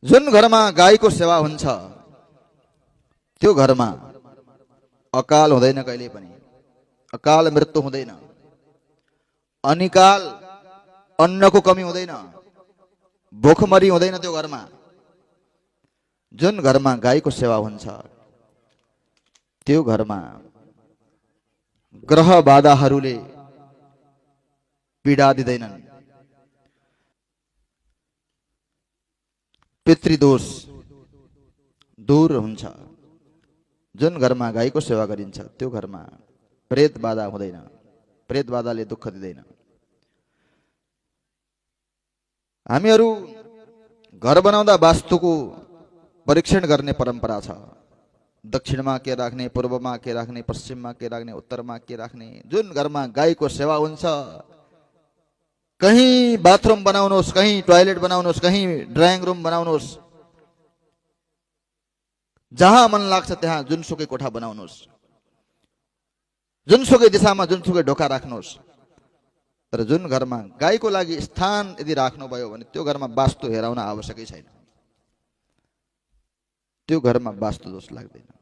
जुन घरमा गाईको सेवा हुन्छ त्यो घरमा अकाल हुँदैन, कहिले पनि अकाल मृत्यु हुँदैन, अनिकाल अन्नको कमी हुँदैन, भोकमरी हुँदैन त्यो घरमा। जुन घरमा गाईको सेवा हुन्छ त्यो घरमा ग्रह बाधाहरूले पीडा दिँदैनन्, पितृदोष दूर हुन्छ। जुन घरमा गाईको सेवा गरिन्छ त्यो घरमा प्रेत बाधा हुँदैन, प्रेत बाधाले दुःख दिँदैन। हामीहरू घर बनाउँदा वास्तुको परीक्षण गर्ने परम्परा छ। दक्षिणमा के राख्ने, पूर्वमा के राख्ने, पश्चिममा के राख्ने, उत्तरमा के राख्ने। जुन घरमा गाईको सेवा हुन्छ, कहीं बाथरूम बनाउनुहोस्, कहीं टॉयलेट बनाउनुहोस्, कहीं ड्राइङ रूम बनाउनुहोस्, जहाँ मन लाग्छ त्यहाँ जुनसुकै कोठा बनाउनुहोस्, जुनसुकै दिशामा जुनसुकै ढोका राख्नुहोस्, तर जुन घरमा गाईको लागि स्थान यदि राख्नुभयो भने त्यो घरमा वास्तु हेराउन आवश्यकै छैन, त्यो घरमा वास्तु दोष लाग्दैन।